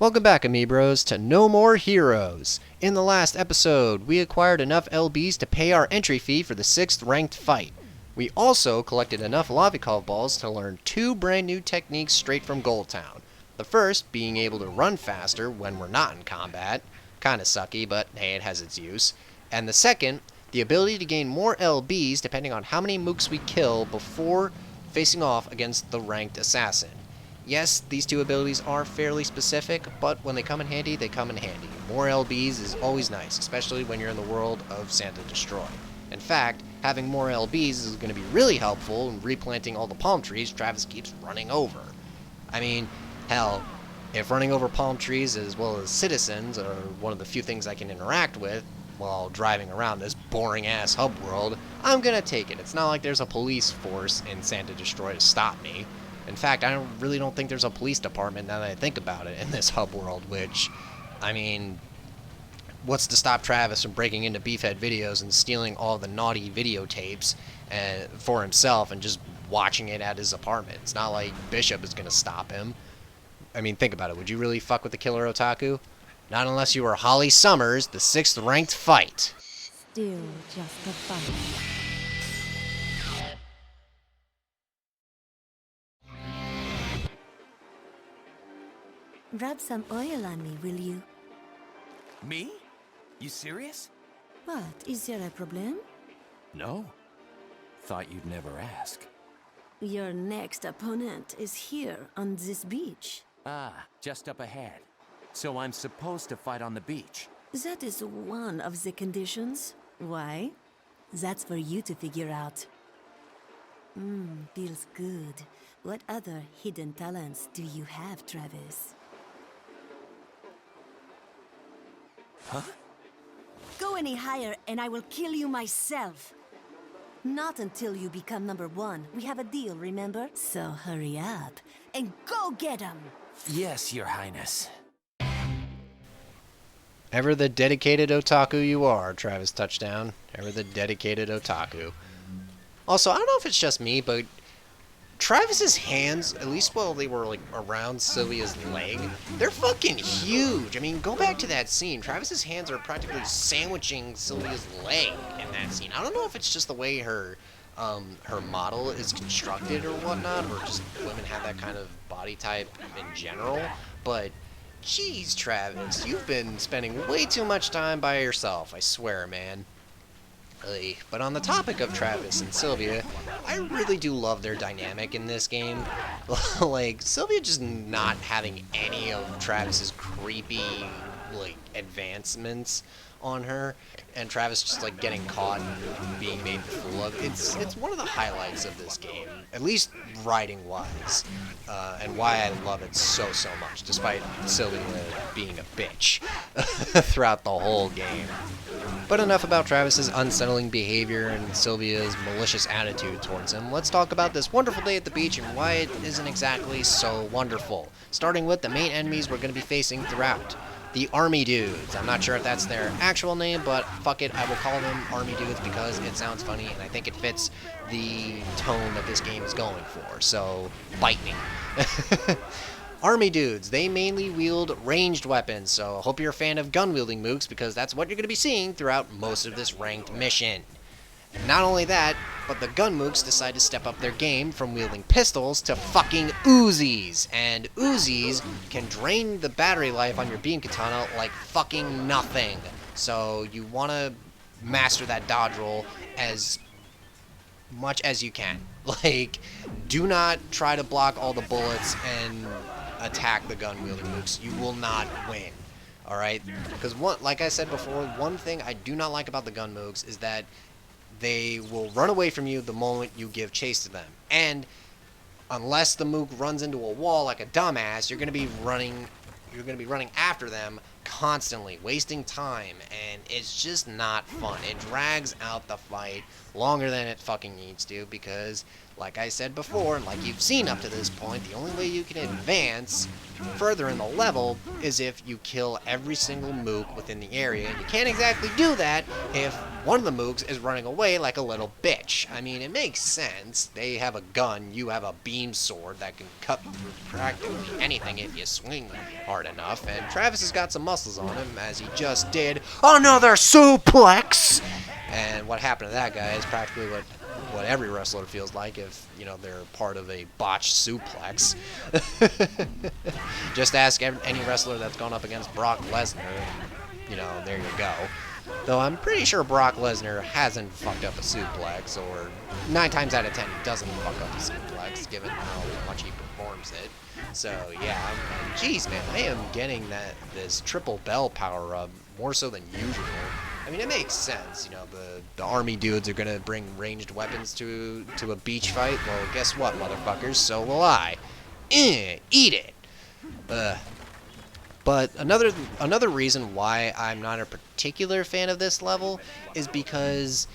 Welcome back, Amiibros, to No More Heroes. In the last episode, we acquired enough LBs to pay our entry fee for the 6th ranked fight. We also collected enough Lovikov balls to learn 2 brand new techniques straight from Gold Town. The first being able to run faster when we're not in combat. Kinda sucky, but hey, it has its use. And the second, the ability to gain more LBs depending on how many mooks we kill before facing off against the ranked assassin. Yes, these 2 abilities are fairly specific, but when they come in handy, they come in handy. More LBs is always nice, especially when you're in the world of Santa Destroy. In fact, having more LBs is going to be really helpful in replanting all the palm trees Travis keeps running over. I mean, hell, if running over palm trees as well as citizens are one of the few things I can interact with while driving around this boring-ass hub world, I'm going to take it. It's not like there's a police force in Santa Destroy to stop me. In fact, I really don't think there's a police department now that I think about it in this hub world, which, I mean, what's to stop Travis from breaking into Beefhead Videos and stealing all the naughty videotapes for himself and just watching it at his apartment? It's not like Bishop is going to stop him. I mean, think about it. Would you really fuck with the killer otaku? Not unless you were Holly Summers, the 6th ranked fight. Still just a fight. Rub some oil on me, will you? Me? You serious? What? Is there a problem? No. Thought you'd never ask. Your next opponent is here on this beach. Ah, just up ahead. So I'm supposed to fight on the beach. That is one of the conditions. Why? That's for you to figure out. Feels good. What other hidden talents do you have, Travis? Huh? Go any higher and I will kill you myself. Not until you become number 1. We have a deal, remember? So hurry up and go get him! Yes, Your Highness. Ever the dedicated otaku you are, Travis Touchdown. Ever the dedicated otaku. Also, I don't know if it's just me, but Travis's hands, at least while they were like around Sylvia's leg, they're fucking huge. I mean, go back to that scene. Travis's hands are practically sandwiching Sylvia's leg in that scene. I don't know if it's just the way her model is constructed or whatnot, or just women have that kind of body type in general, but jeez, Travis, you've been spending way too much time by yourself, I swear, man. But on the topic of Travis and Sylvia, I really do love their dynamic in this game. Like, Sylvia just not having any of Travis's creepy, like, advancements on her, and Travis just, like, getting caught and being made a fool of. It's one of the highlights of this game, at least writing-wise, and why I love it so much, despite Sylvia being a bitch throughout the whole game. But enough about Travis's unsettling behavior and Sylvia's malicious attitude towards him. Let's talk about this wonderful day at the beach and why it isn't exactly so wonderful. Starting with the main enemies we're going to be facing throughout. The Army Dudes. I'm not sure if that's their actual name, but fuck it, I will call them Army Dudes because it sounds funny and I think it fits the tone that this game is going for. So, bite me. Army Dudes, they mainly wield ranged weapons, so I hope you're a fan of gun-wielding mooks because that's what you're going to be seeing throughout most of this ranked mission. And not only that, but the gun mooks decide to step up their game from wielding pistols to fucking Uzis. And Uzis can drain the battery life on your beam katana like fucking nothing. So you want to master that dodge roll as much as you can. Like, do not try to block all the bullets and attack the gun-wielding mooks. You will not win. Alright? Because, like I said before, one thing I do not like about the gun mooks is that they will run away from you the moment you give chase to them. And unless the mook runs into a wall like a dumbass, you're going to be running after them constantly, wasting time, and it's just not fun. It drags out the fight longer than it fucking needs to because, like I said before, and like you've seen up to this point, the only way you can advance further in the level is if you kill every single mook within the area, and you can't exactly do that if one of the mooks is running away like a little bitch. I mean, it makes sense. They have a gun, you have a beam sword that can cut through practically anything if you swing hard enough, and Travis has got some muscles on him, as he just did another suplex! And what happened to that guy is practically what every wrestler feels like if, you know, they're part of a botched suplex. Just ask any wrestler that's gone up against Brock Lesnar, and, you know, there you go. Though I'm pretty sure Brock Lesnar hasn't fucked up a suplex, or 9 times out of 10 he doesn't fuck up a suplex, given how much he performs it. So yeah, jeez man, I am getting this triple bell power up more so than usual. I mean, it makes sense, you know, the army dudes are gonna bring ranged weapons to a beach fight. Well, guess what, motherfuckers? So will I. Eat it. But another reason why I'm not a particular fan of this level is because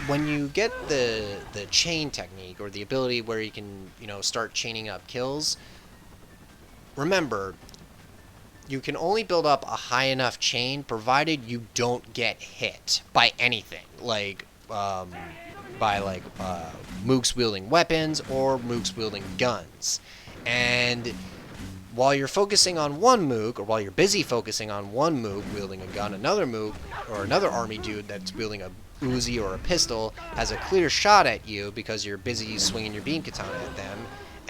when you get the chain technique, or the ability where you can, you know, start chaining up kills, remember, you can only build up a high enough chain provided you don't get hit by anything, like mooks wielding weapons or mooks wielding guns. And while you're focusing on one mook, or while you're busy focusing on one mook wielding a gun, another mook or another army dude that's wielding a Uzi or a pistol has a clear shot at you because you're busy swinging your beam katana at them.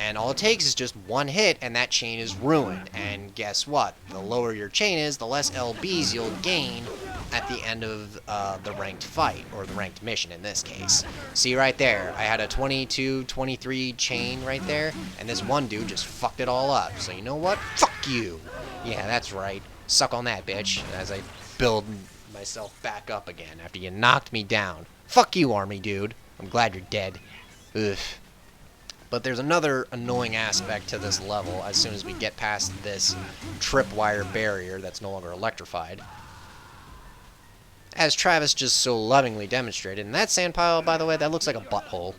And all it takes is just one hit, and that chain is ruined. And guess what? The lower your chain is, the less LBs you'll gain at the end of the ranked fight, or the ranked mission in this case. See right there, I had a 22-23 chain right there, and this one dude just fucked it all up. So you know what? Fuck you! Yeah, that's right. Suck on that, bitch, as I build myself back up again after you knocked me down. Fuck you, army dude. I'm glad you're dead. Ugh. But there's another annoying aspect to this level as soon as we get past this tripwire barrier that's no longer electrified. As Travis just so lovingly demonstrated. And that sand pile, by the way, that looks like a butthole.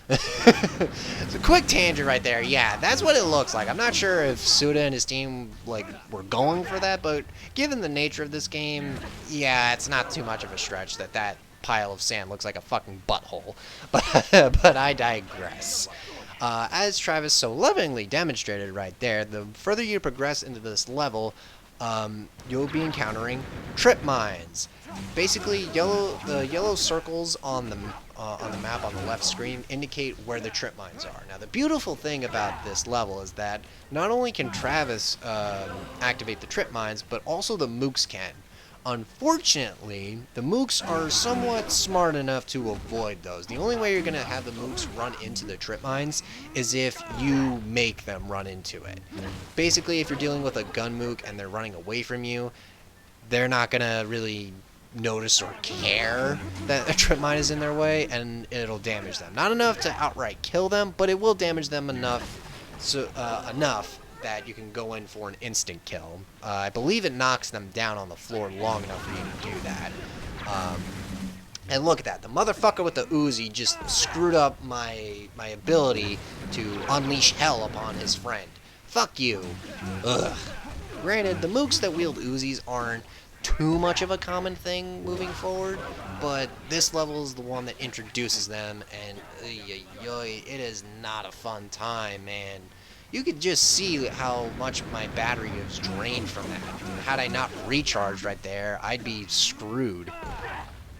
It's a quick tangent right there. Yeah, that's what it looks like. I'm not sure if Suda and his team were going for that, but given the nature of this game, yeah, it's not too much of a stretch that pile of sand looks like a fucking butthole. But I digress. As Travis so lovingly demonstrated right there, the further you progress into this level, you'll be encountering trip mines. Basically, the yellow circles on the map on the left screen indicate where the trip mines are. Now, the beautiful thing about this level is that not only can Travis activate the trip mines, but also the mooks can. Unfortunately, the mooks are somewhat smart enough to avoid those. The only way you're going to have the mooks run into the trip mines is if you make them run into it. Basically, if you're dealing with a gun mook and they're running away from you, they're not going to really notice or care that a trip mine is in their way, and it'll damage them. Not enough to outright kill them, but it will damage them enough that you can go in for an instant kill. I believe it knocks them down on the floor long enough for you to do that. And look at that. The motherfucker with the Uzi just screwed up my ability to unleash hell upon his friend. Fuck you. Ugh. Granted, the mooks that wield Uzis aren't too much of a common thing moving forward, but this level is the one that introduces them, and it is not a fun time, man. You could just see how much my battery is drained from that. Had I not recharged right there, I'd be screwed.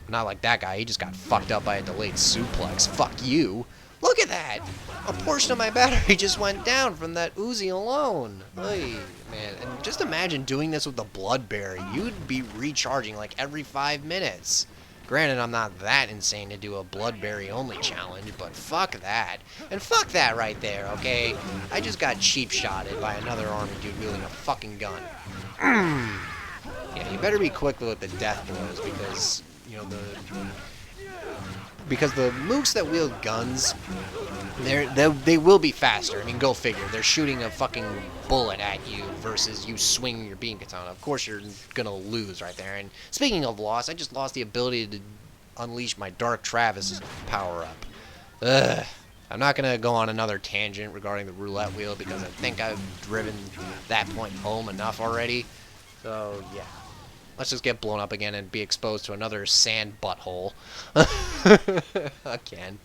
Not like that guy, he just got fucked up by a delayed suplex. Fuck you. Look at that! A portion of my battery just went down from that Uzi alone. Oy, man, and just imagine doing this with the Bloodberry. You'd be recharging like every 5 minutes. Granted, I'm not that insane to do a Bloodberry only challenge, but fuck that. And fuck that right there, okay? I just got cheap-shotted by another army dude wielding a fucking gun. Yeah, you better be quick with the death blows, because, you know, because the mooks that wield guns, they will be faster. I mean, go figure. They're shooting a fucking bullet at you versus you swinging your beam katana. Of course, you're gonna lose right there. And speaking of loss, I just lost the ability to unleash my Dark Travis power-up. Ugh. I'm not going to go on another tangent regarding the roulette wheel because I think I've driven that point home enough already. So, yeah. Let's just get blown up again and be exposed to another sand butthole. Again.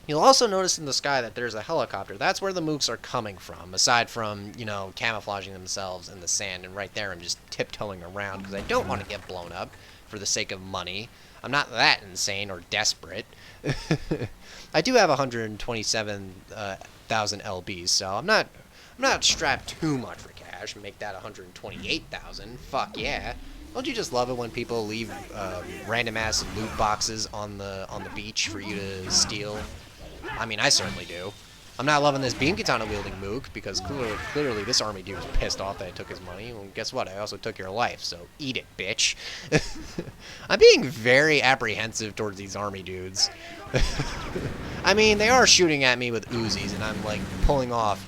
You'll also notice in the sky that there's a helicopter. That's where the mooks are coming from, aside from, you know, camouflaging themselves in the sand. And right there, I'm just tiptoeing around because I don't want to get blown up for the sake of money. I'm not that insane or desperate. I do have 127,000 LBs, so I'm not strapped too much for cash. Make that 128,000. Fuck yeah! Don't you just love it when people leave random ass loot boxes on the beach for you to steal? I mean, I certainly do. I'm not loving this beam katana wielding mook because clearly this army dude was pissed off that I took his money. Well, guess what? I also took your life, so eat it, bitch. I'm being very apprehensive towards these army dudes. I mean, they are shooting at me with Uzis, and I'm like pulling off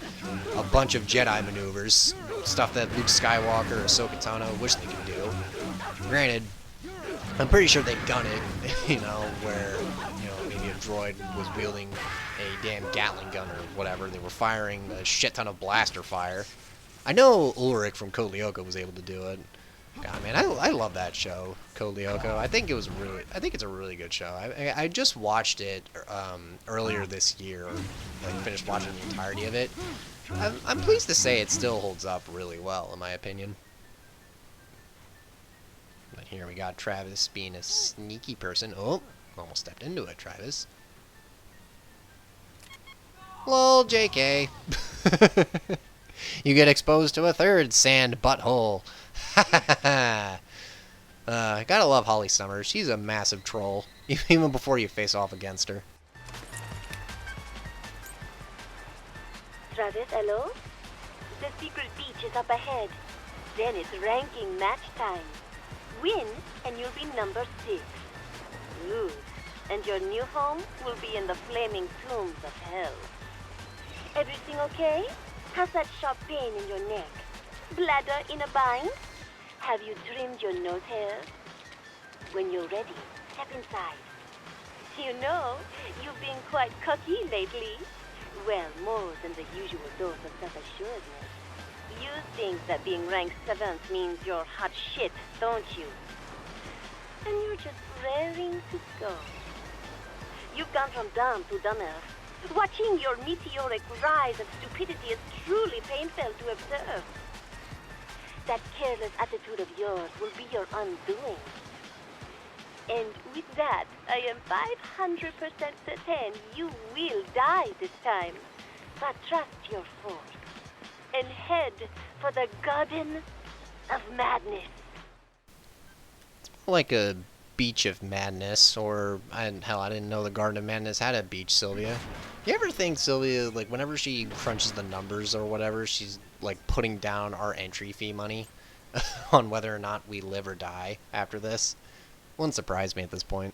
a bunch of Jedi maneuvers, stuff that Luke Skywalker or Ahsoka Tano wish they could do. Granted, I'm pretty sure they've done it, you know, where, you know, maybe a droid was wielding a damn Gatling gun or whatever. They were firing a shit ton of blaster fire. I know Ulrich from Code Lyoko was able to do it. God, man, I love that show, Code Lyoko. I think it's a really good show. I just watched it earlier this year, like finished watching the entirety of it. I'm pleased to say it still holds up really well, in my opinion. But here we got Travis being a sneaky person. Oh, almost stepped into it, Travis. Lol, JK. You get exposed to a third sand butthole. Gotta love Holly Summers. She's a massive troll, even before you face off against her. Travis, hello? The secret beach is up ahead. Then it's ranking match time. Win, and you'll be number 6. Lose, and your new home will be in the flaming tombs of hell. Everything okay? How's that sharp pain in your neck? Bladder in a bind? Have you trimmed your nose hairs? When you're ready, step inside. You know, you've been quite cocky lately. Well, more than the usual dose of self-assuredness. You think that being ranked 7th means you're hot shit, don't you? And you're just raring to go. You've gone from dumb to dumber. Watching your meteoric rise of stupidity is truly painful to observe. That careless attitude of yours will be your undoing. And with that, I am 500% certain you will die this time. But trust your force and head for the Garden of Madness. Like a beach of madness, or hell, I didn't know the Garden of Madness had a beach, Sylvia. You ever think Sylvia, like, whenever she crunches the numbers or whatever, she's like putting down our entry fee money on whether or not we live or die after this? Wouldn't surprise me at this point.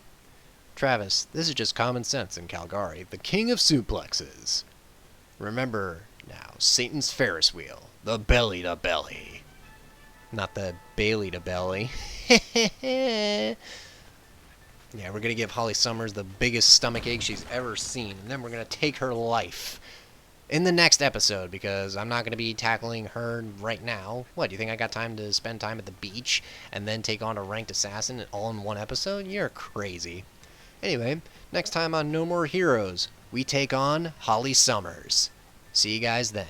Travis, this is just common sense in Calgary, the king of suplexes. Remember now, Satan's Ferris wheel, the belly to belly. Not the Bailey to belly. Yeah, we're going to give Holly Summers the biggest stomachache she's ever seen, and then we're going to take her life in the next episode, because I'm not going to be tackling her right now. What, do you think I got time to spend time at the beach and then take on a ranked assassin all in one episode? You're crazy. Anyway, next time on No More Heroes, we take on Holly Summers. See you guys then.